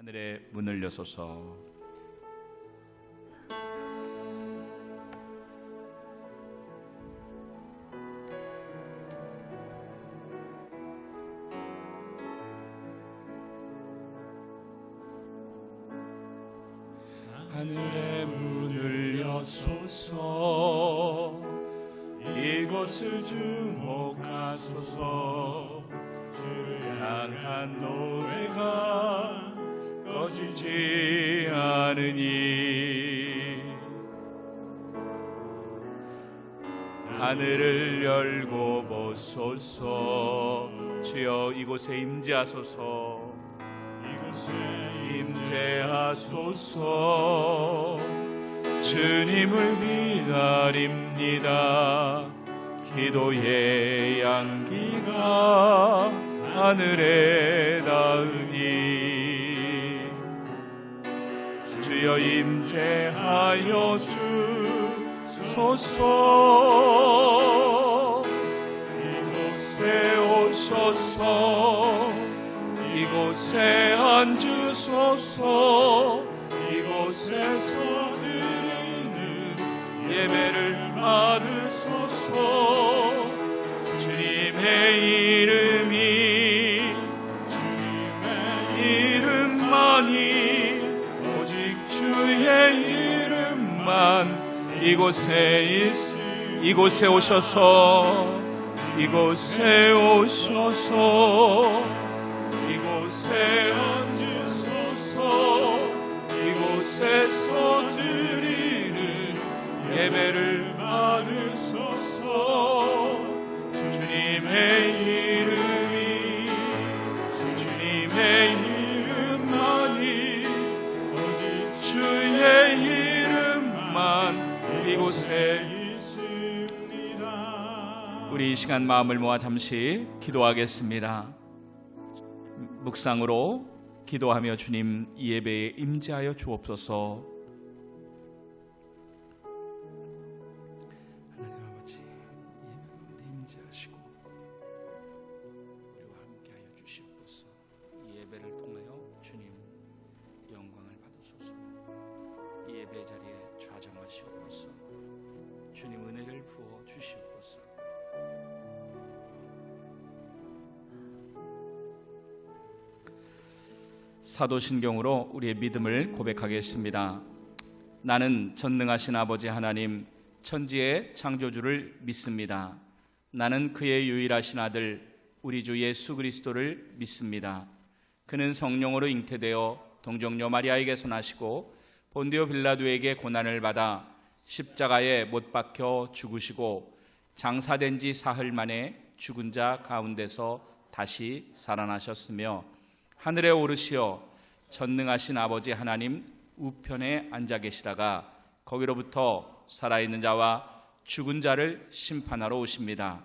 하늘의 문을 여소서. 하늘의 문을 여소서. 이곳을 주목하소서. 주를 향한 노래가 꺼지지 않으니 하늘을 열고 보소서. 주여 이곳에 임재하소서. 이곳에 임재하소서. 주님을 기다립니다. 기도의 양기가 하늘에 닿으니 주여 임재하여 주소서. 이곳에 오셔서 이곳에 앉으소서. 이곳에서 드리는 예배를 받으소서. 주님의 이름만이 오직 주의 이름만 이곳에 오셔서 이곳에 앉으소서. 이곳에서 드리는 예배를 받으소서. 주님의 이름만이 오직 주의 이름만 이곳에 있습니다. 우리 이 시간 마음을 모아 잠시 기도하겠습니다. 묵상으로 기도하며 주님 이 예배에 임재하여 주옵소서. 하나님 아버지, 예배 가운데 임재하시고 우리와 함께하여 주시옵소서. 이 예배를 통하여 주님 영광을 받으소서. 이 예배 자리에 좌정하시옵소서. 주님 은혜를 부어 주시옵소서. 사도신경으로 우리의 믿음을 고백하겠습니다. 나는 전능하신 아버지 하나님 천지의 창조주를 믿습니다. 나는 그의 유일하신 아들 우리 주 예수 그리스도를 믿습니다. 그는 성령으로 잉태되어 동정녀 마리아에게서 나시고 본디오 빌라도에게 고난을 받아 십자가에 못 박혀 죽으시고 장사된 지 사흘 만에 죽은 자 가운데서 다시 살아나셨으며 하늘에 오르시어 전능하신 아버지 하나님 우편에 앉아 계시다가 거기로부터 살아있는 자와 죽은 자를 심판하러 오십니다.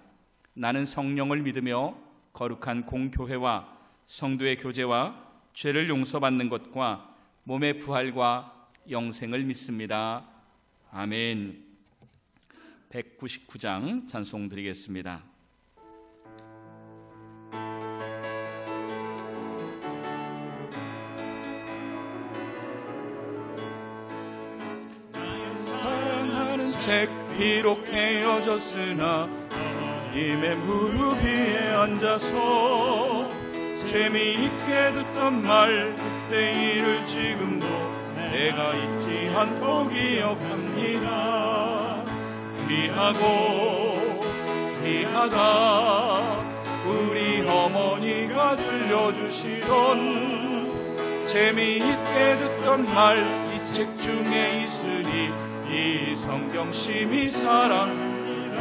나는 성령을 믿으며 거룩한 공교회와 성도의 교제와 죄를 용서받는 것과 몸의 부활과 영생을 믿습니다. 아멘. 199장 찬송 드리겠습니다. 책 비록 헤어졌으나 하나님의 무릎 위에 앉아서 재미있게 듣던 말 그때 일을 지금도 내가 잊지 않고 기억합니다. 귀하다 우리 어머니가 들려주시던 재미있게 듣던 말 이 책 중에 있으니 이 성경 심히 사랑합니다.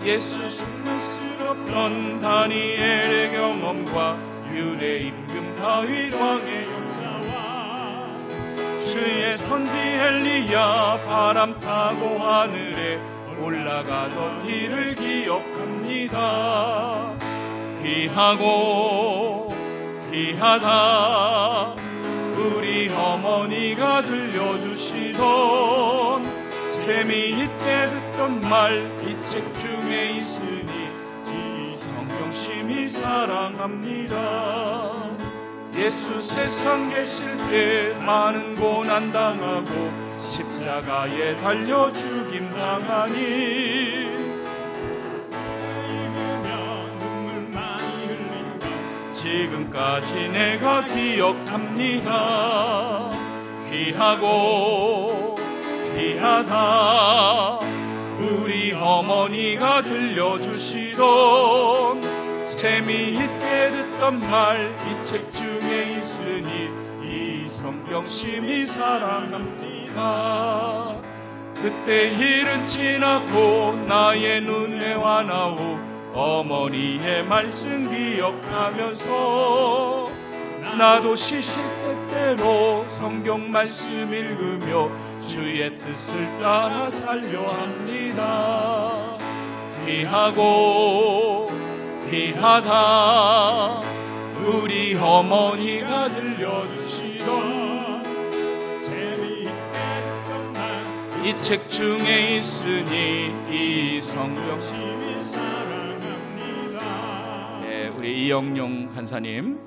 예수 승스럽던 다니엘의 경험과 유대 임금 다윗 왕의 역사와 주의 선지 엘리야 바람 타고 하늘에 올라가던 일을 기억합니다. 귀하다 우리 어머니가 들려주시던 재미있게 듣던 말 이 책 중에 있으니 이 성경 심히 사랑합니다. 예수 세상 계실 때 많은 고난 당하고 십자가에 달려 죽임 당하니 지금까지 내가 기억합니다. 귀하고 귀하다 우리 어머니가 들려주시던 재미있게 듣던 말 이 책 중에 있으니 이 성경 심히 사랑합니다. 그때 일은 지나고 나의 눈에 와나오 어머니의 말씀 기억하면서 나도 시시때때로 성경 말씀 읽으며 주의 뜻을 따라 살려 합니다. 귀하고 귀하다 우리 어머니가 들려주시던 재미있게 듣던 말 이 책 중에 있으니 이 성경 심히 사랑합니다. 네, 우리 이영용 간사님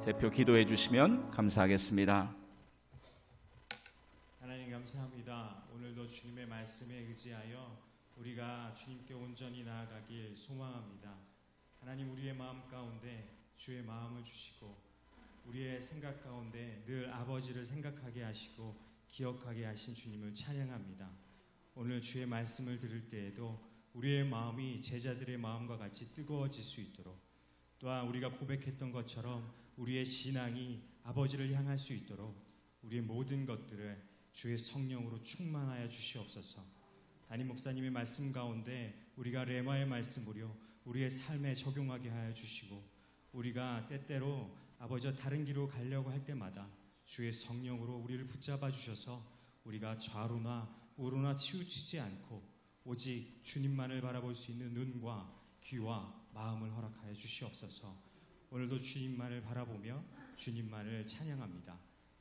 대표 기도해 주시면 감사하겠습니다. 하나님 감사합니다. 오늘도 주님의 말씀에 의지하여 우리가 주님께 온전히 나아가길 소망합니다. 하나님 우리의 마음 가운데 주의 마음을 주시고 우리의 생각 가운데 늘 아버지를 생각하게 하시고 기억하게 하신 주님을 찬양합니다. 오늘 주의 말씀을 들을 때에도 우리의 마음이 제자들의 마음과 같이 뜨거워질 수 있도록 또한 우리가 고백했던 것처럼 우리의 신앙이 아버지를 향할 수 있도록 우리의 모든 것들을 주의 성령으로 충만하여 주시옵소서. 담임 목사님의 말씀 가운데 우리가 레마의 말씀으로 우리의 삶에 적용하게 하여 주시고 우리가 때때로 아버지와 다른 길로 가려고 할 때마다 주의 성령으로 우리를 붙잡아 주셔서 우리가 좌로나 우로나 치우치지 않고 오직 주님만을 바라볼 수 있는 눈과 귀와 마음을 허락하여 주시옵소서. 오늘도 주님만을 바라보며 주님만을 찬양합니다.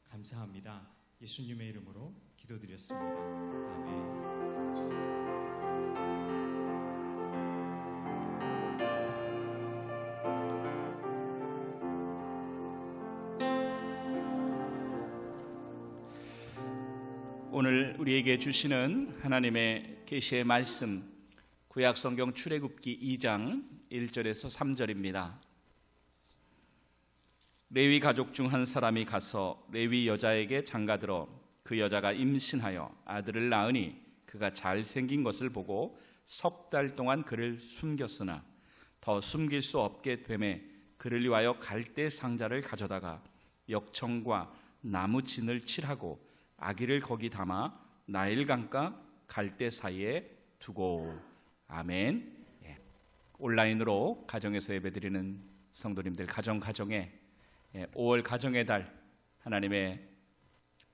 감사합니다. 예수님의 이름으로 기도드렸습니다. 아멘. 오늘 우리에게 주시는 하나님의 계시의 말씀 구약성경 출애굽기 2장 1절에서 3절입니다. 레위 가족 중 한 사람이 가서 레위 여자에게 장가들어 그 여자가 임신하여 아들을 낳으니 그가 잘생긴 것을 보고 3달 동안 그를 숨겼으나 더 숨길 수 없게 되매 그를 위하여 갈대 상자를 가져다가 역청과 나무 진을 칠하고 아기를 거기 담아 나일강가 갈대 사이에 두고. 아멘. 예. 온라인으로 가정에서 예배드리는 성도님들 가정에 5월 가정의 달 하나님의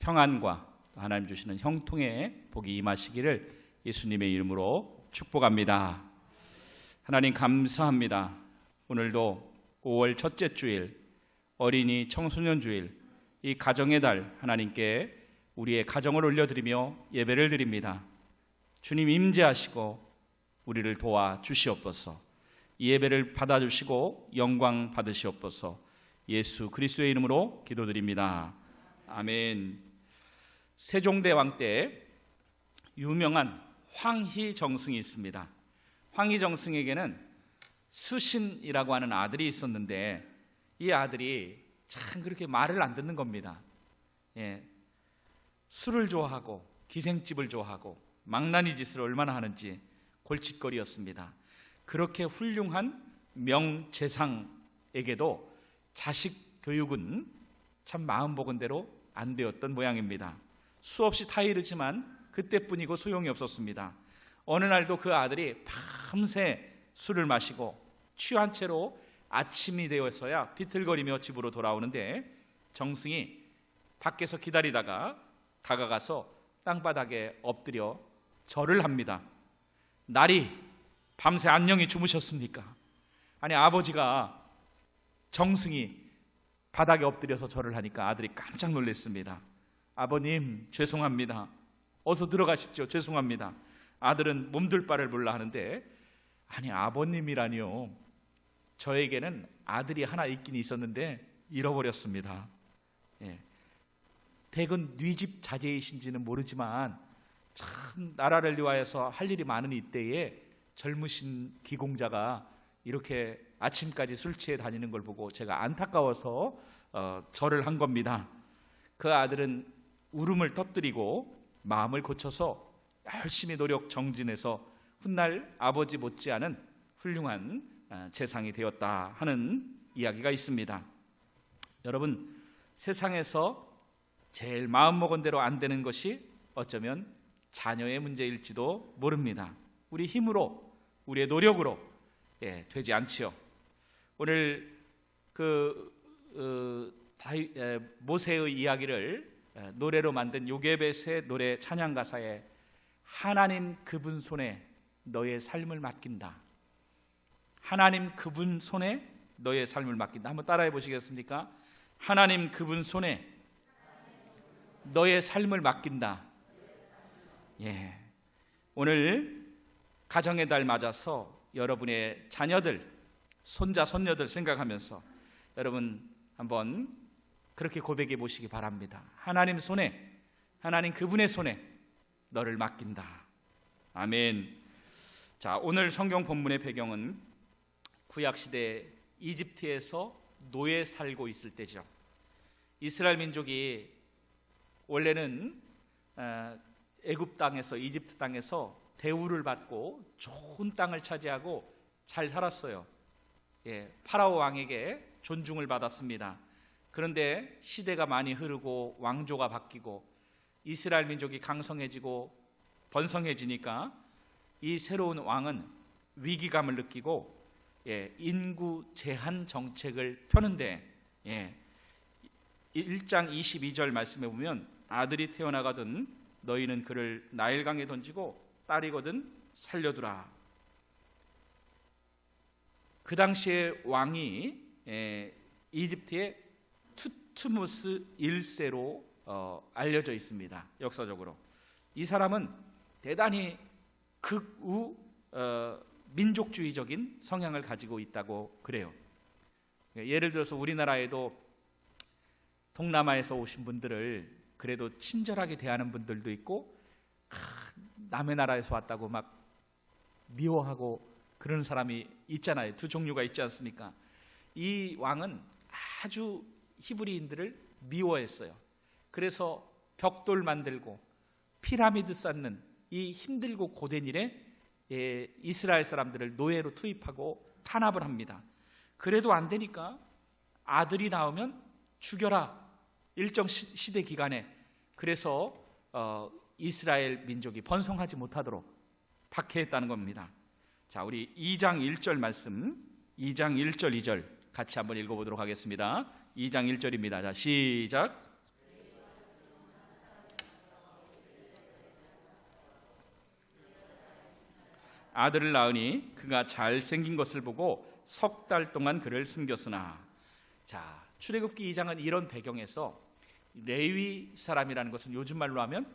평안과 하나님 주시는 형통의 복이 임하시기를 예수님의 이름으로 축복합니다. 하나님 감사합니다. 오늘도 5월 첫째 주일 어린이 청소년 주일 이 가정의 달 하나님께 우리의 가정을 올려드리며 예배를 드립니다. 주님 임재하시고 우리를 도와주시옵소서. 이 예배를 받아주시고 영광 받으시옵소서. 예수 그리스도의 이름으로 기도드립니다. 아멘. 세종대왕 때 유명한 황희정승이 있습니다. 황희정승에게는 수신이라고 하는 아들이 있었는데 이 아들이 참 그렇게 말을 안 듣는 겁니다. 술을 좋아하고 기생집을 좋아하고 망나니 짓을 얼마나 하는지 골칫거리였습니다. 그렇게 훌륭한 명재상에게도 자식 교육은 참 마음먹은 대로 안 되었던 모양입니다. 수없이 타이르지만 그때뿐이고 소용이 없었습니다. 어느 날도 그 아들이 밤새 술을 마시고 취한 채로 아침이 되어서야 비틀거리며 집으로 돌아오는데 정승이 밖에서 기다리다가 다가가서 땅바닥에 엎드려 절을 합니다. 날이 밤새 안녕히 주무셨습니까? 아니 아버지가 정승이 바닥에 엎드려서 절을 하니까 아들이 깜짝 놀랐습니다. 아버님 죄송합니다. 어서 들어가시죠. 죄송합니다. 아들은 몸둘 바를 몰라 하는데 아니 아버님이라니요. 저에게는 아들이 하나 있긴 있었는데 잃어버렸습니다. 예. 댁은 네 집 자제이신지는 모르지만 참 나라를 위하여서 할 일이 많은 이때에 젊으신 기공자가 이렇게 아침까지 술 취해 다니는 걸 보고 제가 안타까워서 절을 한 겁니다. 그 아들은 울음을 터뜨리고 마음을 고쳐서 열심히 노력 정진해서 훗날 아버지 못지않은 훌륭한 재상이 되었다 하는 이야기가 있습니다. 여러분, 세상에서 제일 마음먹은 대로 안 되는 것이 어쩌면 자녀의 문제일지도 모릅니다. 우리 힘으로, 우리의 노력으로 되지 않지요. 오늘 모세의 이야기를 노래로 만든 요게벳의 노래 찬양 가사에 하나님 그분 손에 너의 삶을 맡긴다. 하나님 그분 손에 너의 삶을 맡긴다. 한번 따라해 보시겠습니까? 하나님 그분 손에 너의 삶을 맡긴다. 예. 오늘 가정의 달 맞아서 여러분의 자녀들, 손자, 손녀들 생각하면서 여러분 한번 그렇게 고백해 보시기 바랍니다. 하나님 손에, 하나님 그분의 손에 너를 맡긴다. 아멘. 자, 오늘 성경 본문의 배경은 구약시대 이집트에서 노예 살고 있을 때죠. 이스라엘 민족이 원래는 애굽 땅에서, 이집트 땅에서 대우를 받고 좋은 땅을 차지하고 잘 살았어요. 파라오 왕에게 존중을 받았습니다. 그런데 시대가 많이 흐르고 왕조가 바뀌고 이스라엘 민족이 강성해지고 번성해지니까 이 새로운 왕은 위기감을 느끼고 인구 제한 정책을 펴는데 1장 22절 말씀에 보면 아들이 태어나거든 너희는 그를 나일강에 던지고 딸이거든 살려두라. 그 당시에 왕이 이집트의 투트무스 1세로 알려져 있습니다. 역사적으로 이 사람은 대단히 극우 민족주의적인 성향을 가지고 있다고 그래요. 예를 들어서 우리나라에도 동남아에서 오신 분들을 그래도 친절하게 대하는 분들도 있고 남의 나라에서 왔다고 막 미워하고 그러는 사람이 있잖아요. 두 종류가 있지 않습니까? 이 왕은 아주 히브리인들을 미워했어요. 그래서 벽돌 만들고 피라미드 쌓는 이 힘들고 고된 일에 이스라엘 사람들을 노예로 투입하고 탄압을 합니다. 그래도 안 되니까 아들이 나오면 죽여라. 일정 시대 기간에. 그래서 이스라엘 민족이 번성하지 못하도록 박해했다는 겁니다. 자, 우리 2장 1절 말씀, 2장 1절 2절 같이 한번 읽어보도록 하겠습니다. 2장 1절입니다. 자, 시작. 아들을 낳으니 그가 잘생긴 것을 보고 석 달 동안 그를 숨겼으나. 자, 출애굽기 2장은 이런 배경에서 레위 사람이라는 것은 요즘 말로 하면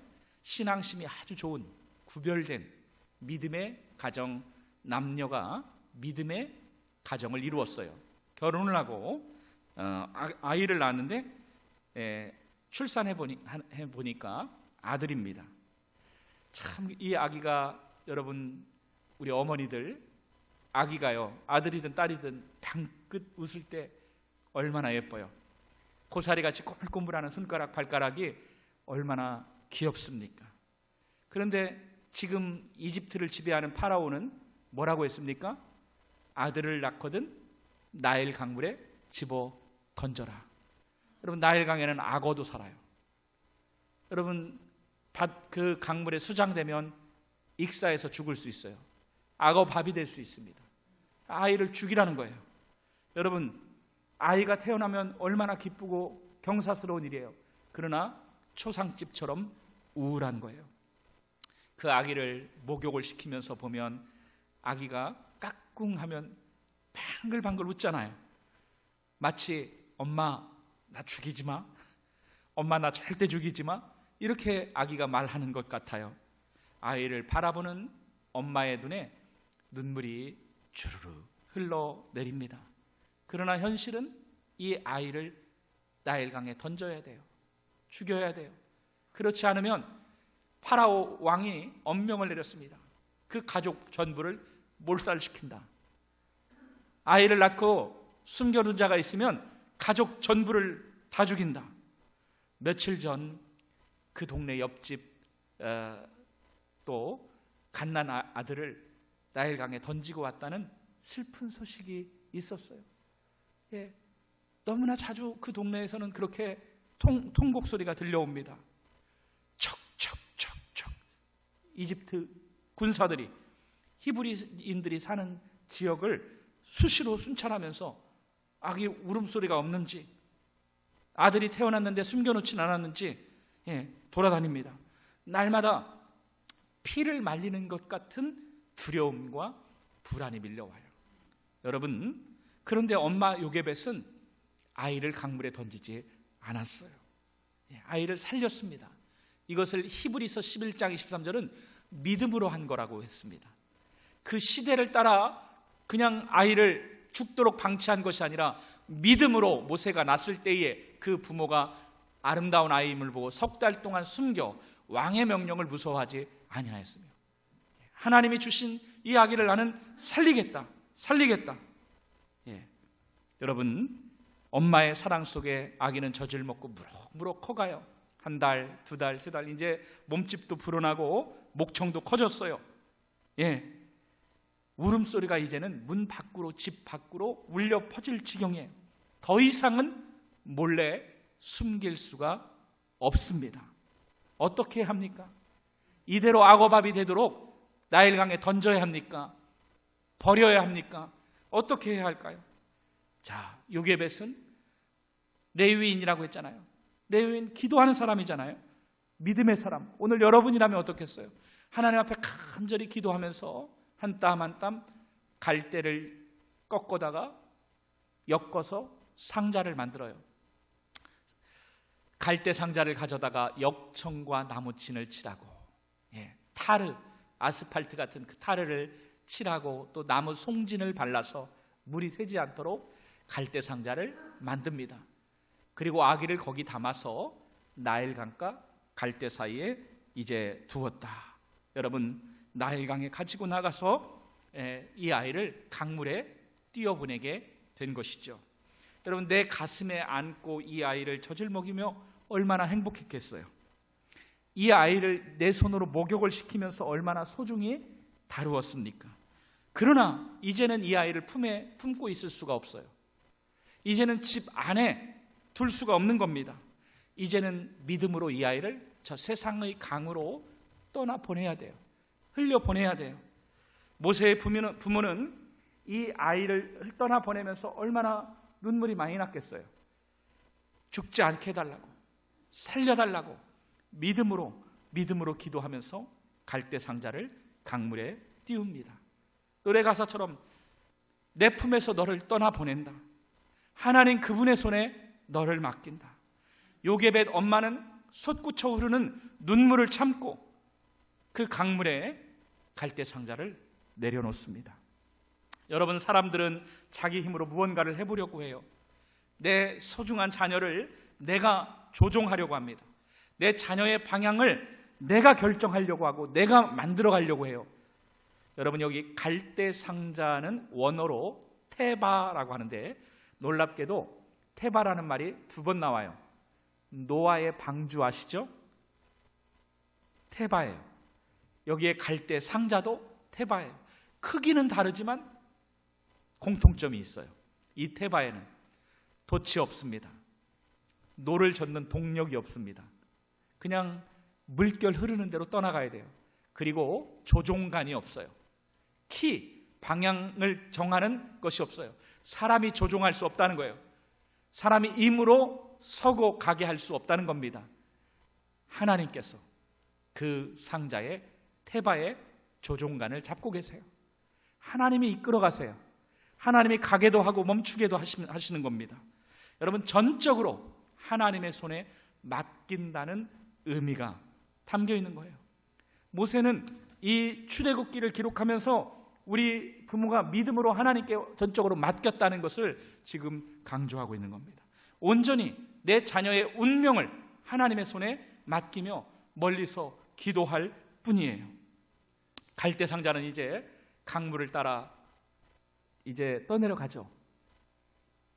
신앙심이 아주 좋은 구별된 믿음의 가정, 남녀가 믿음의 가정을 이루었어요. 결혼을 하고 아이를 낳았는데 출산해 보니까 아들입니다. 참 이 아기가, 여러분 우리 어머니들 아기가요, 아들이든 딸이든 방긋 웃을 때 얼마나 예뻐요. 고사리같이 꼬물꼬물하는 손가락 발가락이 얼마나 귀엽습니까? 그런데 지금 이집트를 지배하는 파라오는 뭐라고 했습니까? 아들을 낳거든 나일 강물에 집어 던져라. 여러분, 나일 강에는 악어도 살아요. 여러분, 그 강물에 수장되면 익사해서 죽을 수 있어요. 악어 밥이 될 수 있습니다. 아이를 죽이라는 거예요. 여러분, 아이가 태어나면 얼마나 기쁘고 경사스러운 일이에요. 그러나 초상집처럼 우울한 거예요. 그 아기를 목욕을 시키면서 보면 아기가 까꿍하면 방글방글 웃잖아요. 마치 엄마 나 죽이지 마, 엄마 나 절대 죽이지 마, 이렇게 아기가 말하는 것 같아요. 아이를 바라보는 엄마의 눈에 눈물이 주르르 흘러내립니다. 그러나 현실은 이 아이를 나일강에 던져야 돼요. 죽여야 돼요. 그렇지 않으면 파라오 왕이 엄명을 내렸습니다. 그 가족 전부를 몰살시킨다. 아이를 낳고 숨겨둔 자가 있으면 가족 전부를 다 죽인다. 며칠 전 그 동네 옆집 또 갓난 아들을 나일강에 던지고 왔다는 슬픈 소식이 있었어요. 예, 너무나 자주 그 동네에서는 그렇게 통곡 소리가 들려옵니다. 척척척척 이집트 군사들이 히브리인들이 사는 지역을 수시로 순찰하면서 아기 울음소리가 없는지, 아들이 태어났는데 숨겨놓진 않았는지 돌아다닙니다. 날마다 피를 말리는 것 같은 두려움과 불안이 밀려와요. 여러분, 그런데 엄마 요게벳은 아이를 강물에 던지지 않았어요. 아이를 살렸습니다. 이것을 히브리서 11장 23절은 믿음으로 한 거라고 했습니다. 그 시대를 따라 그냥 아이를 죽도록 방치한 것이 아니라 믿음으로 모세가 낳았을 때에 그 부모가 아름다운 아이임을 보고 석 달 동안 숨겨 왕의 명령을 무서워하지 아니하였으며, 하나님이 주신 이 아기를 나는 살리겠다. 여러분, 엄마의 사랑 속에 아기는 젖을 먹고 무럭무럭 커가요. 한 달, 두 달, 세 달, 이제 몸집도 불어나고 목청도 커졌어요. 울음소리가 이제는 문 밖으로, 집 밖으로 울려 퍼질 지경이에요. 더 이상은 몰래 숨길 수가 없습니다. 어떻게 합니까? 이대로 악어밥이 되도록 나일강에 던져야 합니까? 버려야 합니까? 어떻게 해야 할까요? 자, 요게벳은 레위인이라고 했잖아요. 레위인, 기도하는 사람이잖아요. 믿음의 사람. 오늘 여러분이라면 어떻겠어요? 하나님 앞에 간절히 기도하면서 한 땀 한 땀 갈대를 꺾어다가 엮어서 상자를 만들어요. 갈대 상자를 가져다가 역청과 나무친을 칠하고, 타르, 아스팔트 같은 그 타르를 칠하고 또 나무 송진을 발라서 물이 새지 않도록 갈대 상자를 만듭니다. 그리고 아기를 거기 담아서 나일강과 갈대 사이에 이제 두었다. 여러분, 나일강에 가지고 나가서 이 아이를 강물에 띄어보내게 된 것이죠. 여러분, 내 가슴에 안고 이 아이를 젖을 먹이며 얼마나 행복했겠어요. 이 아이를 내 손으로 목욕을 시키면서 얼마나 소중히 다루었습니까? 그러나 이제는 이 아이를 품에 품고 있을 수가 없어요. 이제는 집 안에 둘 수가 없는 겁니다. 이제는 믿음으로 이 아이를 저 세상의 강으로 떠나보내야 돼요. 흘려보내야 돼요. 모세의 부모는 이 아이를 떠나보내면서 얼마나 눈물이 많이 났겠어요. 죽지 않게 해달라고, 살려달라고 믿음으로 기도하면서 갈대 상자를 강물에 띄웁니다. 노래 가사처럼 내 품에서 너를 떠나보낸다. 하나님 그분의 손에 너를 맡긴다. 요게벳 엄마는 솟구쳐 흐르는 눈물을 참고 그 강물에 갈대 상자를 내려놓습니다. 여러분, 사람들은 자기 힘으로 무언가를 해보려고 해요. 내 소중한 자녀를 내가 조종하려고 합니다. 내 자녀의 방향을 내가 결정하려고 하고 내가 만들어 가려고 해요. 여러분, 여기 갈대 상자는 원어로 테바라고 하는데, 놀랍게도 테바라는 말이 2번 나와요. 노아의 방주 아시죠? 테바예요. 여기에 갈대 상자도 테바예요. 크기는 다르지만 공통점이 있어요. 이 테바에는 돛이 없습니다. 노를 젓는 동력이 없습니다. 그냥 물결 흐르는 대로 떠나가야 돼요. 그리고 조종관이 없어요. 방향을 정하는 것이 없어요. 사람이 조종할 수 없다는 거예요. 사람이 임으로 서고 가게 할 수 없다는 겁니다. 하나님께서 그 상자의 테바의 조종관을 잡고 계세요. 하나님이 이끌어 가세요. 하나님이 가게도 하고 멈추게도 하시는 겁니다. 여러분, 전적으로 하나님의 손에 맡긴다는 의미가 담겨 있는 거예요. 모세는 이 출애굽기를 기록하면서 우리 부모가 믿음으로 하나님께 전적으로 맡겼다는 것을 지금 강조하고 있는 겁니다. 온전히 내 자녀의 운명을 하나님의 손에 맡기며 멀리서 기도할 뿐이에요. 갈대상자는 이제 강물을 따라 이제 떠내려가죠.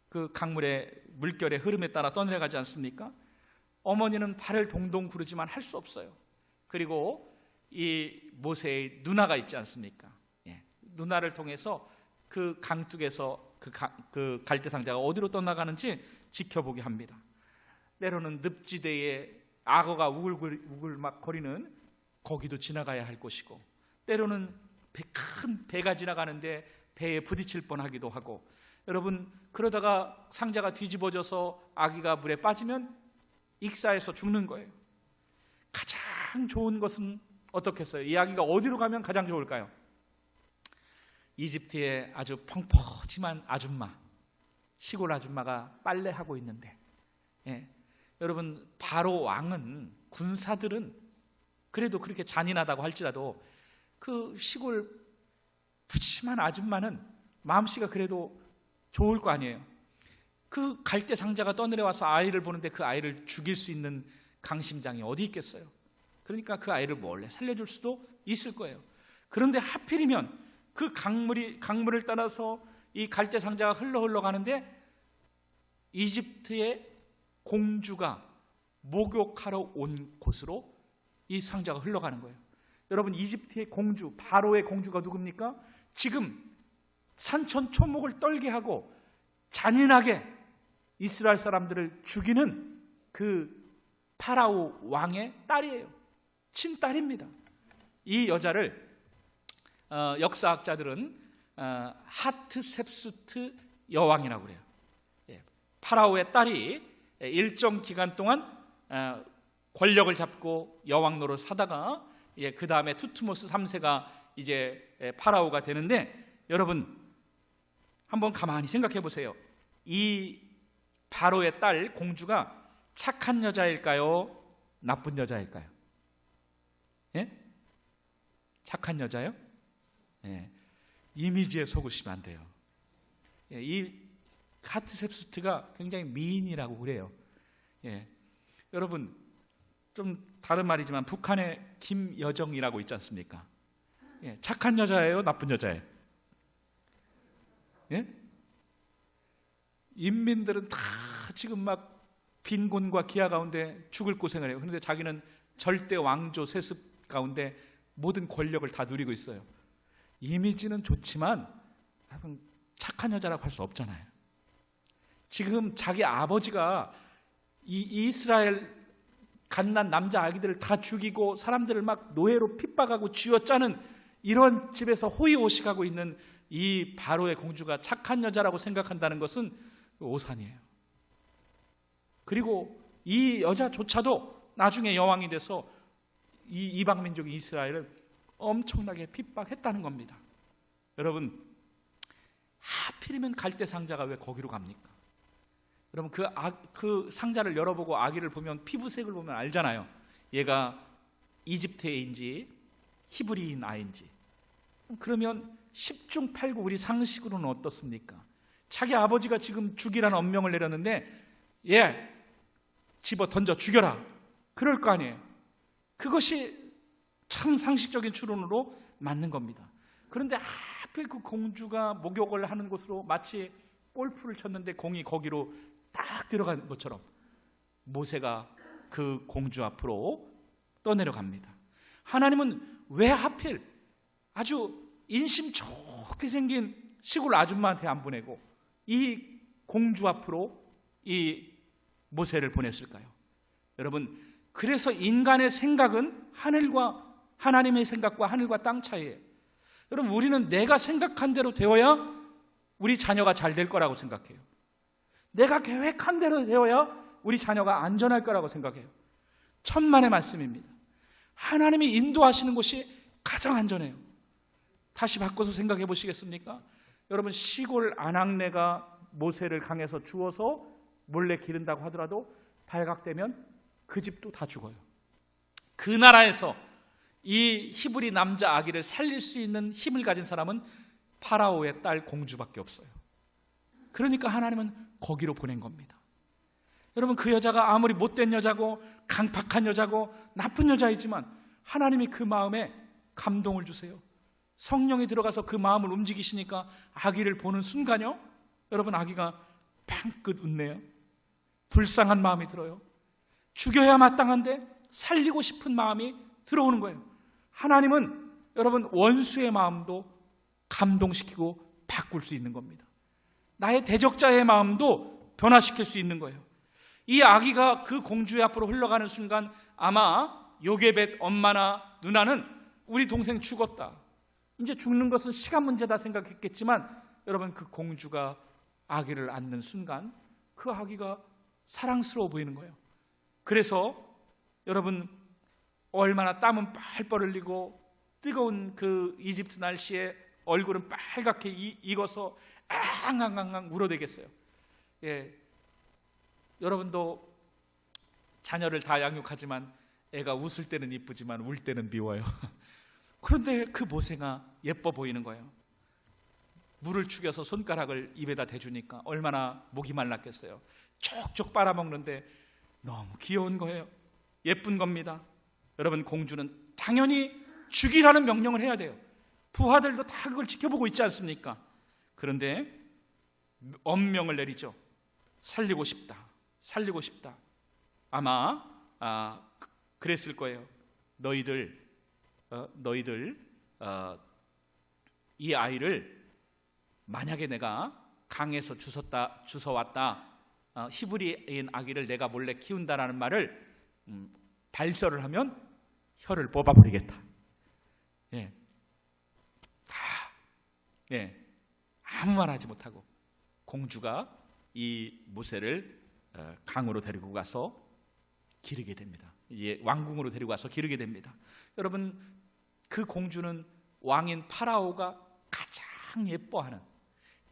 그 강물의 물결의 흐름에 따라 떠내려가지 않습니까? 어머니는 발을 동동 구르지만 할 수 없어요. 그리고 이 모세의 누나가 있지 않습니까? 누나를 통해서 그 강둑에서 그 갈대상자가 어디로 떠나가는지 지켜보게 합니다. 때로는 늪지대에 악어가 우글우글 막 거리는 거기도 지나가야 할 것이고, 때로는 큰 배가 지나가는데 배에 부딪힐 뻔하기도 하고, 여러분 그러다가 상자가 뒤집어져서 아기가 물에 빠지면 익사해서 죽는 거예요. 가장 좋은 것은 어떻겠어요? 이 아기가 어디로 가면 가장 좋을까요? 이집트의 아주 펑퍼짐한 아줌마, 시골 아줌마가 빨래하고 있는데, 여러분 바로 왕은, 군사들은 그래도 그렇게 잔인하다고 할지라도 그 시골 푸짐한 아줌마는 마음씨가 그래도 좋을 거 아니에요. 그 갈대 상자가 떠내려와서 아이를 보는데 그 아이를 죽일 수 있는 강심장이 어디 있겠어요? 그러니까 그 아이를 몰래 살려줄 수도 있을 거예요. 그런데 하필이면 그 강물을 따라서 이 갈대 상자가 흘러 가는데 이집트의 공주가 목욕하러 온 곳으로 이 상자가 흘러가는 거예요. 여러분 이집트의 공주, 바로의 공주가 누굽니까? 지금 산천초목을 떨게 하고 잔인하게 이스라엘 사람들을 죽이는 그 파라오 왕의 딸이에요. 친딸입니다. 이 여자를 역사학자들은 하트셉수트 여왕이라고 그래요. 파라오의 딸이 일정 기간 동안 권력을 잡고 여왕 노릇을 하다가 그 다음에 투트모스 3세가 이제 파라오가 되는데, 여러분 한번 가만히 생각해 보세요. 이 바로의 딸 공주가 착한 여자일까요? 나쁜 여자일까요? 예? 착한 여자요? 예. 이미지에 속으시면 안 돼요. 예. 이 하트셉수트가 굉장히 미인이라고 그래요. 예. 여러분 좀 다른 말이지만 북한의 김여정이라고 있지 않습니까? 예. 착한 여자예요? 나쁜 여자예요? 예? 인민들은 다 지금 막 빈곤과 기아 가운데 죽을 고생을 해요. 그런데 자기는 절대 왕조 세습 가운데 모든 권력을 다 누리고 있어요. 이미지는 좋지만 착한 여자라고 할 수 없잖아요. 지금 자기 아버지가 이 이스라엘 갓난 남자 아기들을 다 죽이고 사람들을 막 노예로 핍박하고 쥐어짜는 이런 집에서 호의호식하고 있는 이 바로의 공주가 착한 여자라고 생각한다는 것은 오산이에요. 그리고 이 여자조차도 나중에 여왕이 돼서 이 이방 민족 이스라엘을 엄청나게 핍박했다는 겁니다. 여러분 하필이면 갈대 상자가 왜 거기로 갑니까? 여러분 그 상자를 열어보고 아기를 보면 피부색을 보면 알잖아요. 얘가 이집트인지 히브리인 아이인지. 그러면 10중 8구 우리 상식으로는 어떻습니까? 자기 아버지가 지금 죽이라는 엄명을 내렸는데 얘 집어 던져 죽여라, 그럴 거 아니에요. 그것이 참 상식적인 추론으로 맞는 겁니다. 그런데 하필 그 공주가 목욕을 하는 곳으로 마치 골프를 쳤는데 공이 거기로 딱 들어간 것처럼 모세가 그 공주 앞으로 떠내려갑니다. 하나님은 왜 하필 아주 인심 좋게 생긴 시골 아줌마한테 안 보내고 이 공주 앞으로 이 모세를 보냈을까요? 여러분 그래서 인간의 생각은 하나님의 생각과 하늘과 땅 차이예요. 여러분 우리는 내가 생각한 대로 되어야 우리 자녀가 잘 될 거라고 생각해요. 내가 계획한 대로 되어야 우리 자녀가 안전할 거라고 생각해요. 천만의 말씀입니다. 하나님이 인도하시는 곳이 가장 안전해요. 다시 바꿔서 생각해 보시겠습니까? 여러분 시골 아낙네가 모세를 강에서 주워서 몰래 기른다고 하더라도 발각되면 그 집도 다 죽어요. 그 나라에서 이 히브리 남자 아기를 살릴 수 있는 힘을 가진 사람은 파라오의 딸 공주밖에 없어요. 그러니까 하나님은 거기로 보낸 겁니다. 여러분, 그 여자가 아무리 못된 여자고 강팍한 여자고 나쁜 여자이지만 하나님이 그 마음에 감동을 주세요. 성령이 들어가서 그 마음을 움직이시니까 아기를 보는 순간요, 여러분, 아기가 방긋 웃네요. 불쌍한 마음이 들어요. 죽여야 마땅한데 살리고 싶은 마음이 들어오는 거예요. 하나님은 여러분, 원수의 마음도 감동시키고 바꿀 수 있는 겁니다. 나의 대적자의 마음도 변화시킬 수 있는 거예요. 이 아기가 그 공주의 앞으로 흘러가는 순간 아마 요게벳 엄마나 누나는 우리 동생 죽었다, 이제 죽는 것은 시간 문제다 생각했겠지만, 여러분, 그 공주가 아기를 안는 순간 그 아기가 사랑스러워 보이는 거예요. 그래서 여러분, 얼마나 땀은 뻘뻘 흘리고 뜨거운 그 이집트 날씨에 얼굴은 빨갛게 익어서 앙앙앙앙 울어대겠어요. 예, 여러분도 자녀를 다 양육하지만 애가 웃을 때는 이쁘지만 울 때는 미워요. 그런데 그 모세가 예뻐 보이는 거예요. 물을 죽여서 손가락을 입에다 대주니까 얼마나 목이 말랐겠어요. 쪽쪽 빨아먹는데 너무 귀여운 거예요. 예쁜 겁니다. 여러분, 공주는 당연히 죽이라는 명령을 해야 돼요. 부하들도 다 그걸 지켜보고 있지 않습니까? 그런데 엄명을 내리죠. 살리고 싶다, 살리고 싶다. 아마 그랬을 거예요. 너희들 이 아이를 만약에 내가 강에서 주워왔다, 히브리인 아기를 내가 몰래 키운다라는 말을 발설을 하면 혀를 뽑아버리겠다. 예, 아무 말 하지 못하고 공주가 이 모세를 강으로 데리고 가서 기르게 됩니다. 이제 왕궁으로 데리고 가서 기르게 됩니다. 여러분, 그 공주는 왕인 파라오가 가장 예뻐하는,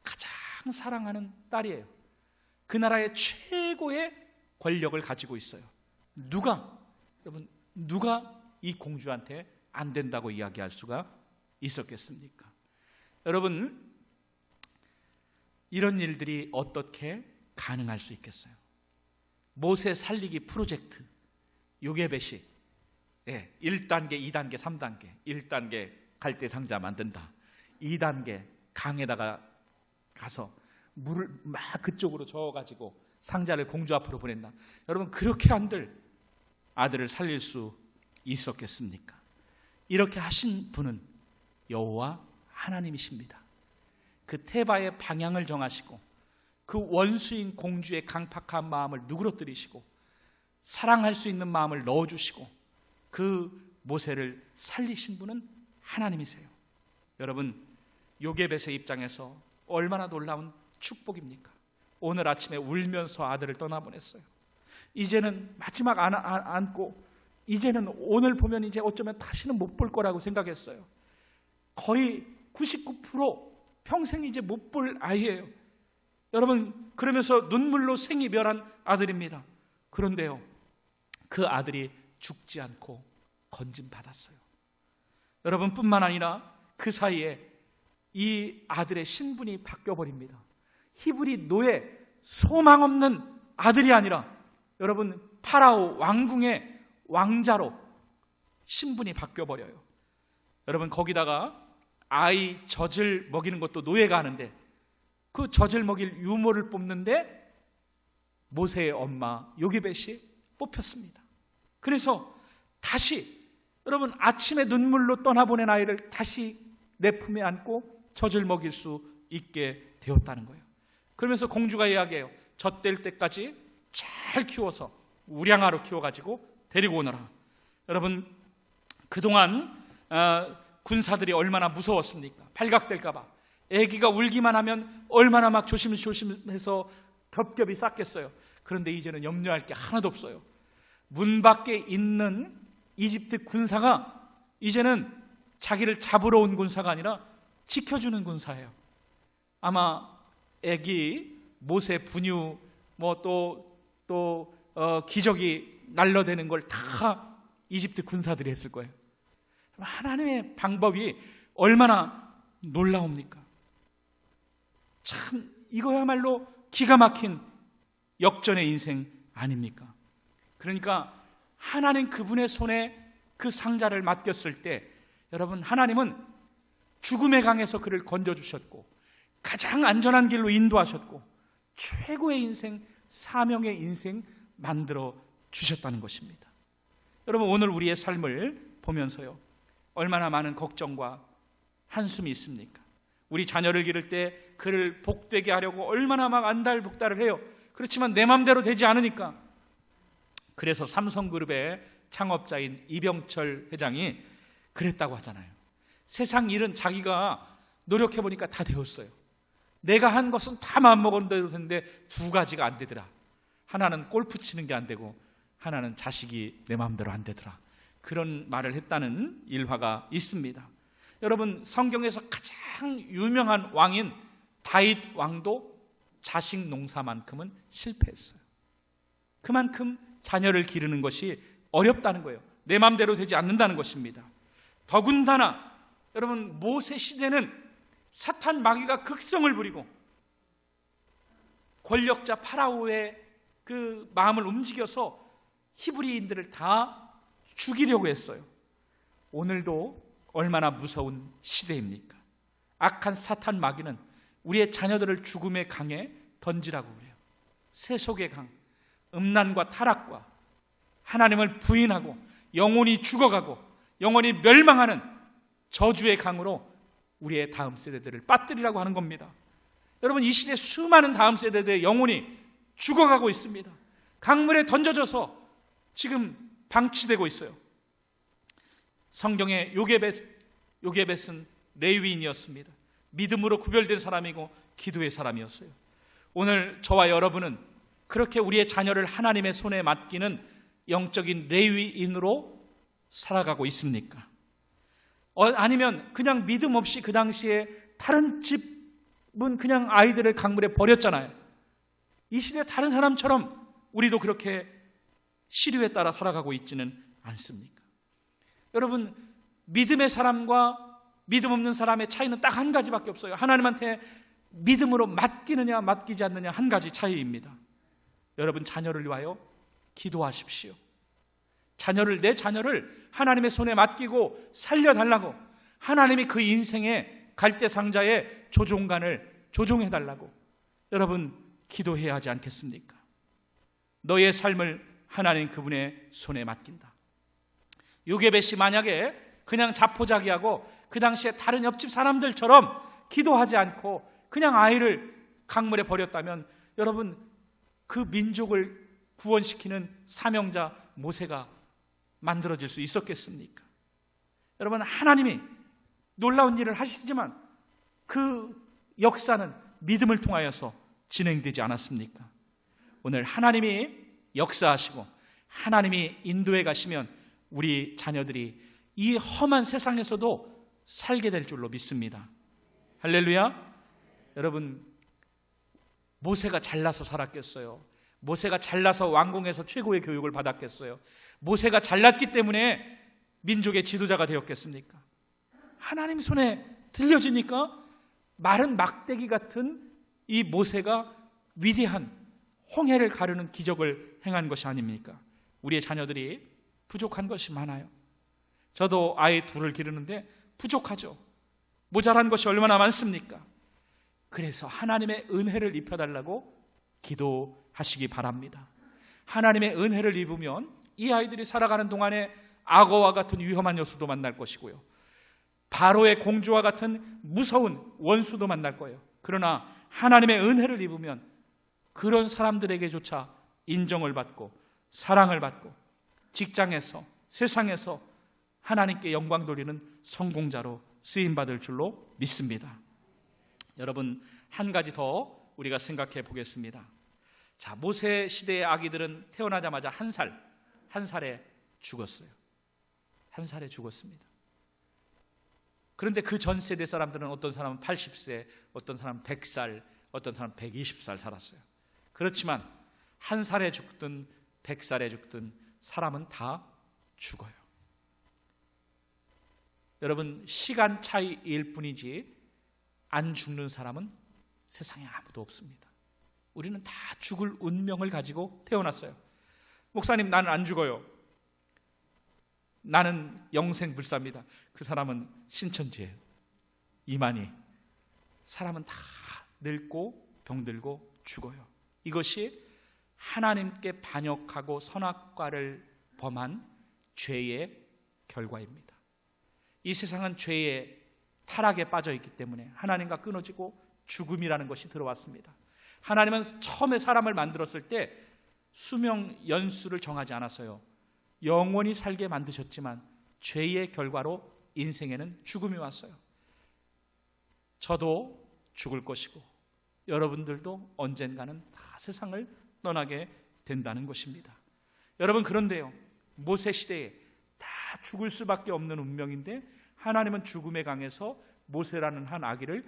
가장 사랑하는 딸이에요. 그 나라의 최고의 권력을 가지고 있어요. 여러분, 누가 이 공주한테 안 된다고 이야기할 수가 있었겠습니까? 여러분, 이런 일들이 어떻게 가능할 수 있겠어요? 모세 살리기 프로젝트 요게벳이 1단계, 2단계, 3단계. 1단계 갈대 상자 만든다. 2단계 강에다가 가서 물을 막 그쪽으로 저어가지고 상자를 공주 앞으로 보낸다. 여러분, 그렇게 한들 아들을 살릴 수 있었겠습니까? 이렇게 하신 분은 여호와 하나님이십니다. 그 테바의 방향을 정하시고 그 원수인 공주의 강팍한 마음을 누그러뜨리시고 사랑할 수 있는 마음을 넣어주시고 그 모세를 살리신 분은 하나님이세요. 여러분, 요게벳의 입장에서 얼마나 놀라운 축복입니까? 오늘 아침에 울면서 아들을 떠나보냈어요. 이제는 마지막 안고 이제는 오늘 보면 이제 어쩌면 다시는 못 볼 거라고 생각했어요. 거의 99% 평생 이제 못 볼 아이예요. 여러분, 그러면서 눈물로 생이 멸한 아들입니다. 그런데요, 그 아들이 죽지 않고 건짐받았어요. 여러분, 뿐만 아니라 그 사이에 이 아들의 신분이 바뀌어버립니다. 히브리 노예, 소망 없는 아들이 아니라 여러분, 파라오 왕궁의 왕자로 신분이 바뀌어버려요. 여러분, 거기다가 아이 젖을 먹이는 것도 노예가 하는데 그 젖을 먹일 유모를 뽑는데 모세의 엄마 요게벳이 뽑혔습니다. 그래서 다시 여러분, 아침에 눈물로 떠나보낸 아이를 다시 내 품에 안고 젖을 먹일 수 있게 되었다는 거예요. 그러면서 공주가 이야기해요. 젖될 때까지 잘 키워서 우량아로 키워가지고 데리고 오너라. 여러분, 그동안 군사들이 얼마나 무서웠습니까? 발각될까 봐. 아기가 울기만 하면 얼마나 막 조심해서 겹겹이 쌌겠어요. 그런데 이제는 염려할 게 하나도 없어요. 문 밖에 있는 이집트 군사가 이제는 자기를 잡으러 온 군사가 아니라 지켜주는 군사예요. 아마 아기 모세 분유 기저귀 날려대는 걸 다 이집트 군사들이 했을 거예요. 하나님의 방법이 얼마나 놀라웁니까? 참, 이거야말로 기가 막힌 역전의 인생 아닙니까? 그러니까 하나님 그분의 손에 그 상자를 맡겼을 때 여러분, 하나님은 죽음의 강에서 그를 건져주셨고 가장 안전한 길로 인도하셨고 최고의 인생, 사명의 인생 만들어 주셨다는 것입니다. 여러분, 오늘 우리의 삶을 보면서요, 얼마나 많은 걱정과 한숨이 있습니까? 우리 자녀를 기를 때 그를 복되게 하려고 얼마나 막 안달복달을 해요. 그렇지만 내 맘대로 되지 않으니까. 그래서 삼성그룹의 창업자인 이병철 회장이 그랬다고 하잖아요. 세상 일은 자기가 노력해보니까 다 되었어요. 내가 한 것은 다 마음먹은 대로 됐는데 두 가지가 안 되더라. 하나는 골프 치는 게 안 되고 하나는 자식이 내 마음대로 안 되더라. 그런 말을 했다는 일화가 있습니다. 여러분, 성경에서 가장 유명한 왕인 다윗 왕도 자식 농사만큼은 실패했어요. 그만큼 자녀를 기르는 것이 어렵다는 거예요. 내 마음대로 되지 않는다는 것입니다. 더군다나 여러분, 모세 시대는 사탄 마귀가 극성을 부리고 권력자 파라오의 그 마음을 움직여서 히브리인들을 다 죽이려고 했어요. 오늘도 얼마나 무서운 시대입니까? 악한 사탄 마귀는 우리의 자녀들을 죽음의 강에 던지라고 그래요. 세속의 강, 음란과 타락과 하나님을 부인하고 영혼이 죽어가고 영혼이 멸망하는 저주의 강으로 우리의 다음 세대들을 빠뜨리라고 하는 겁니다. 여러분, 이 시대 수많은 다음 세대들의 영혼이 죽어가고 있습니다. 강물에 던져져서 지금 방치되고 있어요. 성경의 요게벳은 레위인이었습니다. 믿음으로 구별된 사람이고 기도의 사람이었어요. 오늘 저와 여러분은 그렇게 우리의 자녀를 하나님의 손에 맡기는 영적인 레위인으로 살아가고 있습니까? 아니면 그냥 믿음 없이 그 당시에 다른 집은 그냥 아이들을 강물에 버렸잖아요. 이 시대 다른 사람처럼 우리도 그렇게 시류에 따라 살아가고 있지는 않습니까? 여러분, 믿음의 사람과 믿음 없는 사람의 차이는 딱 한 가지밖에 없어요. 하나님한테 믿음으로 맡기느냐 맡기지 않느냐 한 가지 차이입니다. 여러분, 자녀를 위하여 기도하십시오. 내 자녀를 하나님의 손에 맡기고 살려달라고, 하나님이 그 인생의 갈대상자의 조종간을 조종해달라고 여러분 기도해야 하지 않겠습니까? 너의 삶을 하나님 그분의 손에 맡긴다. 요게벳이 만약에 그냥 자포자기하고 그 당시에 다른 옆집 사람들처럼 기도하지 않고 그냥 아이를 강물에 버렸다면 여러분, 그 민족을 구원시키는 사명자 모세가 만들어질 수 있었겠습니까? 여러분, 하나님이 놀라운 일을 하시지만 그 역사는 믿음을 통하여서 진행되지 않았습니까? 오늘 하나님이 역사하시고 하나님이 인도해 가시면 우리 자녀들이 이 험한 세상에서도 살게 될 줄로 믿습니다. 할렐루야. 여러분, 모세가 잘나서 살았겠어요? 모세가 잘나서 왕궁에서 최고의 교육을 받았겠어요? 모세가 잘났기 때문에 민족의 지도자가 되었겠습니까? 하나님 손에 들려지니까 마른 막대기 같은 이 모세가 위대한 홍해를 가르는 기적을 행한 것이 아닙니까? 우리의 자녀들이 부족한 것이 많아요. 저도 아이 둘을 기르는데 부족하죠. 모자란 것이 얼마나 많습니까? 그래서 하나님의 은혜를 입혀달라고 기도하시기 바랍니다. 하나님의 은혜를 입으면 이 아이들이 살아가는 동안에 악어와 같은 위험한 여수도 만날 것이고요, 바로의 공주와 같은 무서운 원수도 만날 거예요. 그러나 하나님의 은혜를 입으면 그런 사람들에게조차 인정을 받고 사랑을 받고 직장에서 세상에서 하나님께 영광 돌리는 성공자로 쓰임받을 줄로 믿습니다. 여러분, 한 가지 더 우리가 생각해 보겠습니다. 자, 모세 시대의 아기들은 태어나자마자 한 살에 죽었어요. 한 살에 죽었습니다. 그런데 그 전 세대 사람들은 어떤 사람은 80세, 어떤 사람은 100살, 어떤 사람은 120살 살았어요. 그렇지만 한 살에 죽든 100살에 죽든 사람은 다 죽어요. 여러분, 시간 차이일 뿐이지 안 죽는 사람은 세상에 아무도 없습니다. 우리는 다 죽을 운명을 가지고 태어났어요. 목사님, 나는 안 죽어요. 나는 영생 불사입니다. 그 사람은 신천지예요. 이만희. 사람은 다 늙고 병들고 죽어요. 이것이 하나님께 반역하고 선악과를 범한 죄의 결과입니다. 이 세상은 죄의 타락에 빠져 있기 때문에 하나님과 끊어지고 죽음이라는 것이 들어왔습니다. 하나님은 처음에 사람을 만들었을 때 수명 연수를 정하지 않았어요. 영원히 살게 만드셨지만 죄의 결과로 인생에는 죽음이 왔어요. 저도 죽을 것이고 여러분들도 언젠가는 다 세상을 떠나게 된다는 것입니다. 여러분, 그런데요, 모세 시대에 다 죽을 수밖에 없는 운명인데 하나님은 죽음의 강에서 모세라는 한 아기를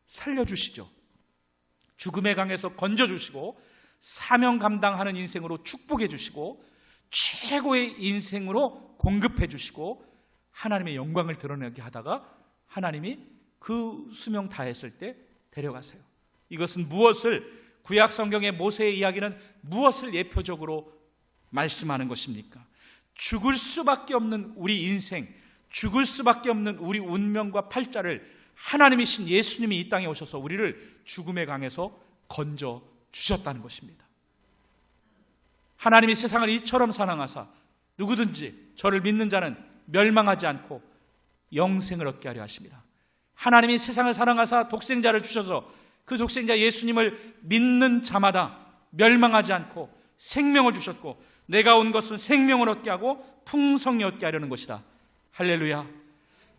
살려주시죠. 죽음의 강에서 건져주시고 사명 감당하는 인생으로 축복해 주시고 최고의 인생으로 공급해 주시고 하나님의 영광을 드러내게 하다가 하나님이 그 수명 다했을 때 데려가세요. 이것은 무엇을, 구약 성경의 모세의 이야기는 무엇을 예표적으로 말씀하는 것입니까? 죽을 수밖에 없는 우리 인생, 죽을 수밖에 없는 우리 운명과 팔자를 하나님이신 예수님이 이 땅에 오셔서 우리를 죽음의 강에서 건져 주셨다는 것입니다. 하나님이 세상을 이처럼 사랑하사 누구든지 저를 믿는 자는 멸망하지 않고 영생을 얻게 하려 하십니다. 하나님이 세상을 사랑하사 독생자를 주셔서 그 독생자 예수님을 믿는 자마다 멸망하지 않고 생명을 주셨고, 내가 온 것은 생명을 얻게 하고 풍성히 얻게 하려는 것이다. 할렐루야.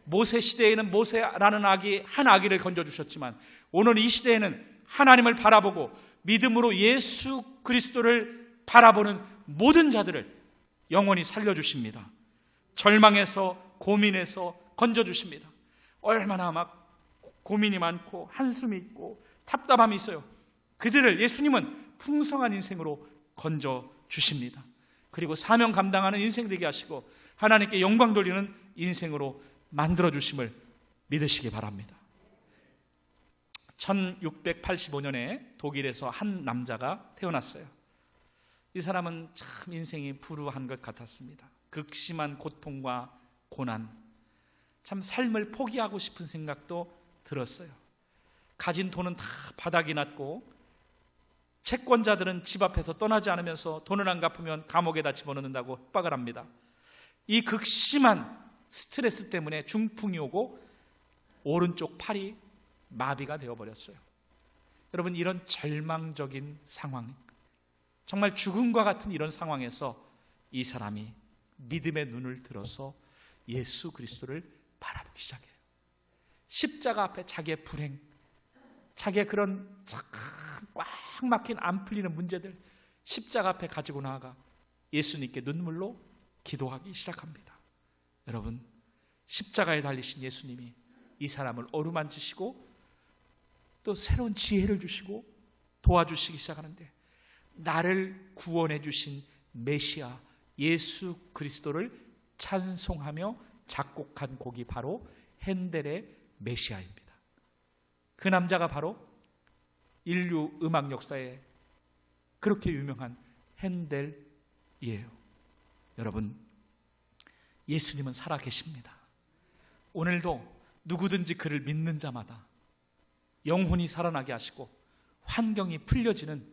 모세 시대에는 모세라는 한 아기를 건져주셨지만 오늘 이 시대에는 하나님을 바라보고 믿음으로 예수 그리스도를 바라보는 모든 자들을 영원히 살려주십니다. 절망에서, 고민에서 건져주십니다. 얼마나 막 고민이 많고 한숨이 있고 답답함이 있어요. 그들을 예수님은 풍성한 인생으로 건져주십니다. 그리고 사명 감당하는 인생 되게 하시고 하나님께 영광 돌리는 인생으로 만들어주심을 믿으시기 바랍니다. 1685년에 독일에서 한 남자가 태어났어요. 이 사람은 참 인생이 불우한 것 같았습니다. 극심한 고통과 고난, 참 삶을 포기하고 싶은 생각도 들었어요. 가진 돈은 다 바닥이 났고 채권자들은 집 앞에서 떠나지 않으면서 돈을 안 갚으면 감옥에다 집어넣는다고 협박을 합니다. 이 극심한 스트레스 때문에 중풍이 오고 오른쪽 팔이 마비가 되어버렸어요. 여러분, 이런 절망적인 상황, 정말 죽음과 같은 이런 상황에서 이 사람이 믿음의 눈을 들어서 예수 그리스도를 바라보기 시작해요. 십자가 앞에 자기의 불행, 자기의 그런 꽉 막힌 안 풀리는 문제들 십자가 앞에 가지고 나아가 예수님께 눈물로 기도하기 시작합니다. 여러분, 십자가에 달리신 예수님이 이 사람을 어루만지시고 또 새로운 지혜를 주시고 도와주시기 시작하는데, 나를 구원해 주신 메시아 예수 그리스도를 찬송하며 작곡한 곡이 바로 핸델의 메시아입니다. 그 남자가 바로 인류 음악 역사에 그렇게 유명한 핸델이에요. 여러분, 예수님은 살아계십니다. 오늘도 누구든지 그를 믿는 자마다 영혼이 살아나게 하시고 환경이 풀려지는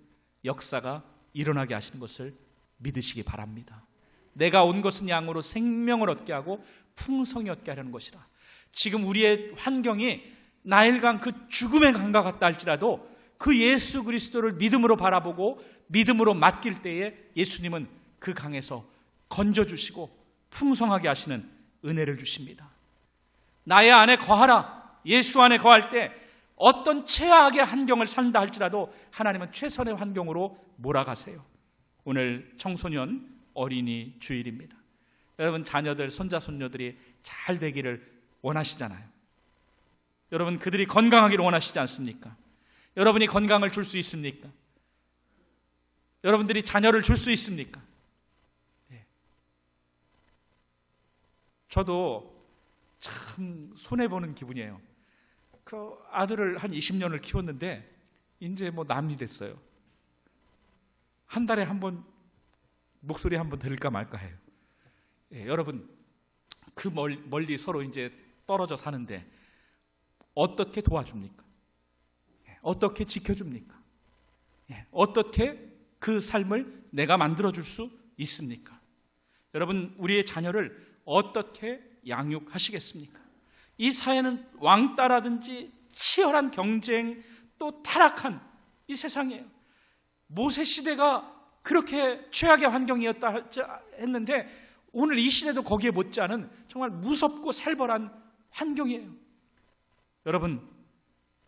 역사가 일어나게 하시는 것을 믿으시기 바랍니다. 내가 온 것은 양으로 생명을 얻게 하고 풍성히 얻게 하려는 것이라. 지금 우리의 환경이 나일강 그 죽음의 강과 같다 할지라도 그 예수 그리스도를 믿음으로 바라보고 믿음으로 맡길 때에 예수님은 그 강에서 건져주시고 풍성하게 하시는 은혜를 주십니다. 나의 안에 거하라. 예수 안에 거할 때 어떤 최악의 환경을 산다 할지라도 하나님은 최선의 환경으로 몰아가세요. 오늘 청소년 어린이 주일입니다. 여러분, 자녀들, 손자, 손녀들이 잘 되기를 원하시잖아요. 여러분, 그들이 건강하기를 원하시지 않습니까? 여러분이 건강을 줄 수 있습니까? 여러분들이 자녀를 줄 수 있습니까? 네. 저도 참 손해보는 기분이에요. 그 아들을 한 20년을 키웠는데 이제 뭐 남이 됐어요. 한 달에 한 번 목소리 한번 들을까 말까 해요. 예, 여러분 그 멀리 서로 이제 떨어져 사는데 어떻게 도와줍니까? 예, 어떻게 지켜줍니까? 예, 어떻게 그 삶을 내가 만들어줄 수 있습니까? 여러분 우리의 자녀를 어떻게 양육하시겠습니까? 이 사회는 왕따라든지 치열한 경쟁 또 타락한 이 세상이에요. 모세 시대가 그렇게 최악의 환경이었다 했는데 오늘 이 시대도 거기에 못지않은 정말 무섭고 살벌한 환경이에요. 여러분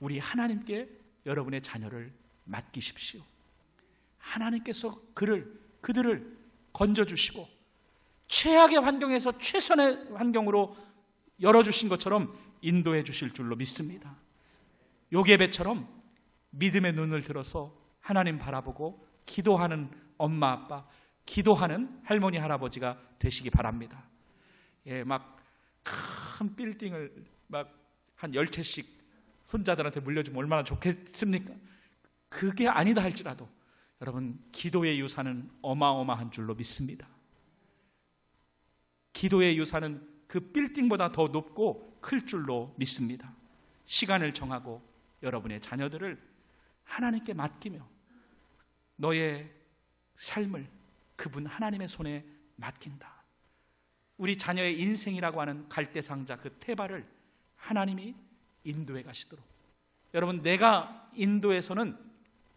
우리 하나님께 여러분의 자녀를 맡기십시오. 하나님께서 그들을 건져주시고 최악의 환경에서 최선의 환경으로 열어주신 것처럼 인도해 주실 줄로 믿습니다. 요게벳처럼 믿음의 눈을 들어서 하나님 바라보고 기도하는 엄마 아빠, 기도하는 할머니 할아버지가 되시기 바랍니다. 예, 막 큰 빌딩을 막 한 10채씩 손자들한테 물려주면 얼마나 좋겠습니까? 그게 아니다 할지라도 여러분 기도의 유산은 어마어마한 줄로 믿습니다. 기도의 유산은 그 빌딩보다 더 높고 클 줄로 믿습니다. 시간을 정하고 여러분의 자녀들을 하나님께 맡기며 너의 삶을 그분 하나님의 손에 맡긴다. 우리 자녀의 인생이라고 하는 갈대상자 그 태발을 하나님이 인도해 가시도록. 여러분 내가 인도해서는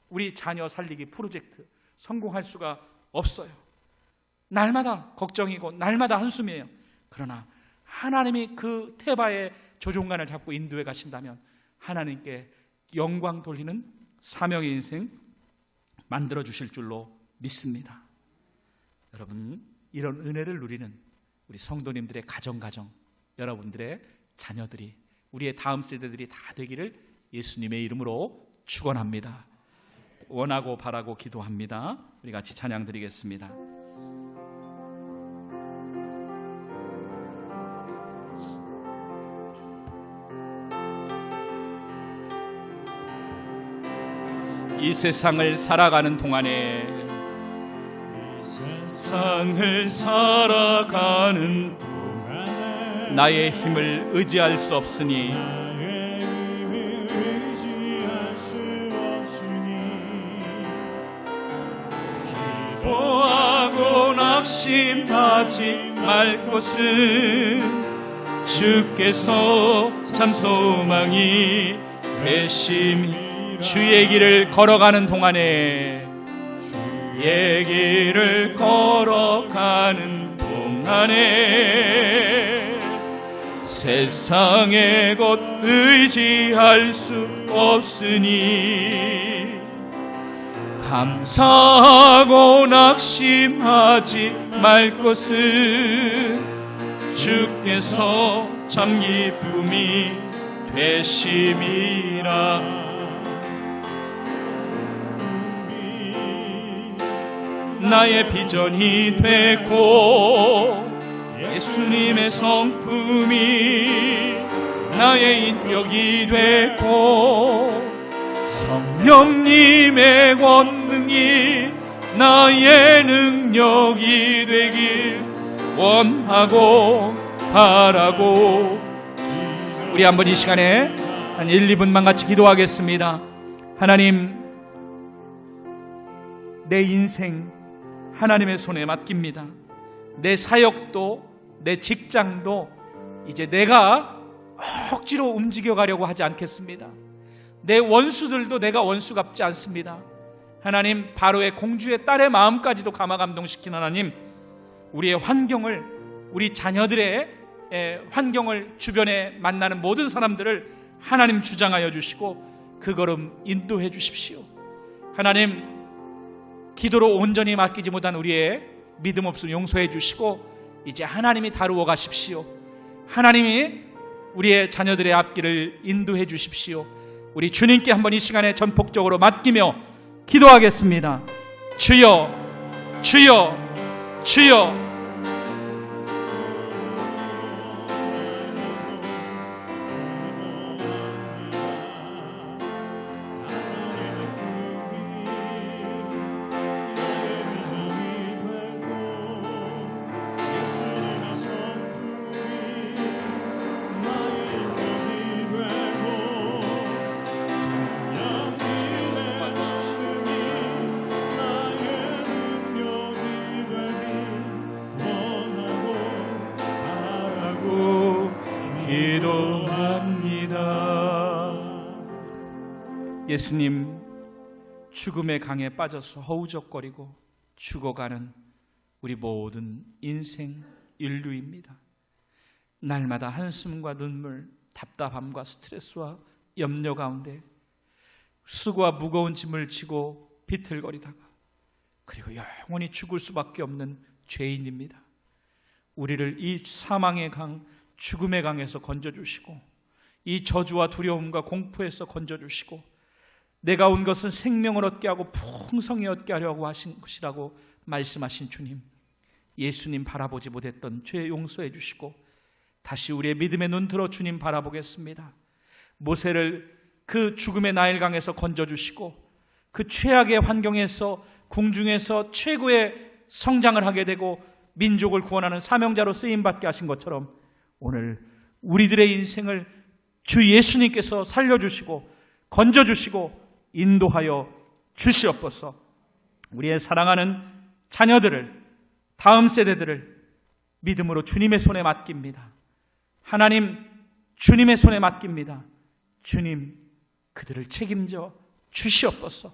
우리 자녀 살리기 프로젝트 성공할 수가 없어요. 날마다 걱정이고 날마다 한숨이에요. 그러나 하나님이 그 태바의 조종관을 잡고 인도해 가신다면 하나님께 영광 돌리는 사명의 인생 만들어 주실 줄로 믿습니다. 여러분 이런 은혜를 누리는 우리 성도님들의 가정 여러분들의 자녀들이 우리의 다음 세대들이 다 되기를 예수님의 이름으로 축원합니다. 원하고 바라고 기도합니다. 우리 같이 찬양 드리겠습니다. 이 세상을 살아가는 동안에 나의 힘을 의지할 수 없으니 기도하고 낙심하지 말 것은 주께서 참 소망이 되심이. 주의 길을 걸어가는 동안에 주의 길을 걸어가는 동안에 세상의 것 의지할 수 없으니 감사하고 낙심하지 말 것은 주께서 참 기쁨이 되심이라. 나의 비전이 되고 예수님의 성품이 나의 인격이 되고 성령님의 권능이 나의 능력이 되길 원하고 바라고. 우리 한번 이 시간에 한 1, 2분만 같이 기도하겠습니다. 하나님, 내 인생 하나님의 손에 맡깁니다. 내 사역도 내 직장도 이제 내가 억지로 움직여가려고 하지 않겠습니다. 내 원수들도 내가 원수 같지 않습니다. 하나님, 바로의 공주의 딸의 마음까지도 감화감동시킨 하나님, 우리의 환경을, 우리 자녀들의 환경을, 주변에 만나는 모든 사람들을 하나님 주장하여 주시고 그 걸음 인도해 주십시오. 하나님, 기도로 온전히 맡기지 못한 우리의 믿음 없음 용서해 주시고 이제 하나님이 다루어 가십시오. 하나님이 우리의 자녀들의 앞길을 인도해 주십시오. 우리 주님께 한번 이 시간에 전폭적으로 맡기며 기도하겠습니다. 주여, 주여, 주여. 예수님, 죽음의 강에 빠져서 허우적거리고 죽어가는 우리 모든 인생 인류입니다. 날마다 한숨과 눈물, 답답함과 스트레스와 염려 가운데 수고와 무거운 짐을 지고 비틀거리다가 그리고 영원히 죽을 수밖에 없는 죄인입니다. 우리를 이 사망의 강, 죽음의 강에서 건져주시고 이 저주와 두려움과 공포에서 건져주시고 내가 온 것은 생명을 얻게 하고 풍성히 얻게 하려고 하신 것이라고 말씀하신 주님, 예수님 바라보지 못했던 죄 용서해 주시고 다시 우리의 믿음의 눈 들어 주님 바라보겠습니다. 모세를 그 죽음의 나일강에서 건져주시고 그 최악의 환경에서 궁중에서 최고의 성장을 하게 되고 민족을 구원하는 사명자로 쓰임받게 하신 것처럼 오늘 우리들의 인생을 주 예수님께서 살려주시고 건져주시고 인도하여 주시옵소서. 우리의 사랑하는 자녀들을, 다음 세대들을 믿음으로 주님의 손에 맡깁니다. 하나님, 주님의 손에 맡깁니다. 주님, 그들을 책임져 주시옵소서.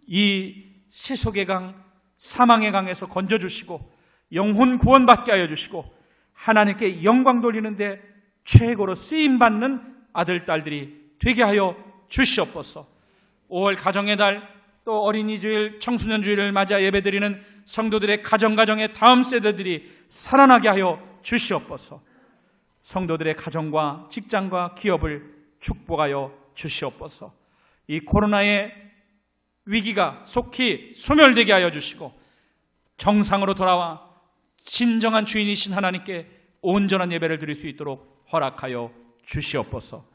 이 세속의 강, 사망의 강에서 건져주시고 영혼 구원받게 하여 주시고 하나님께 영광 돌리는데 최고로 쓰임받는 아들, 딸들이 되게 하여 주시옵소서. 5월 가정의 달, 또 어린이주일, 청소년주일을 맞아 예배드리는 성도들의 가정의 다음 세대들이 살아나게 하여 주시옵소서. 성도들의 가정과 직장과 기업을 축복하여 주시옵소서. 이 코로나의 위기가 속히 소멸되게 하여 주시고 정상으로 돌아와 진정한 주인이신 하나님께 온전한 예배를 드릴 수 있도록 허락하여 주시옵소서.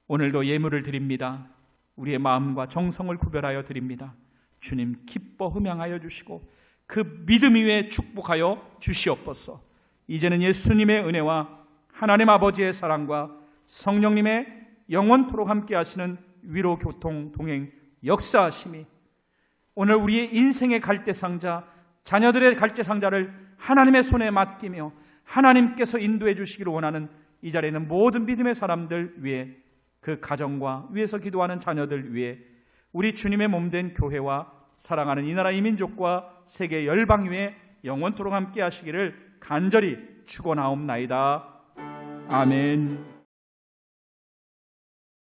오늘도 예물을 드립니다. 우리의 마음과 정성을 구별하여 드립니다. 주님 기뻐 흠양하여 주시고 그 믿음 위에 축복하여 주시옵소서. 이제는 예수님의 은혜와 하나님 아버지의 사랑과 성령님의 영원토록 함께 하시는 위로, 교통, 동행, 역사하심이 오늘 우리의 인생의 갈대상자, 자녀들의 갈대상자를 하나님의 손에 맡기며 하나님께서 인도해 주시기를 원하는 이 자리에 있는 모든 믿음의 사람들 위해, 그 가정과 위에서 기도하는 자녀들 위해, 우리 주님의 몸된 교회와 사랑하는 이 나라 이 민족과 세계 열방 위에 영원토록 함께 하시기를 간절히 축원하옵나이다. 아멘.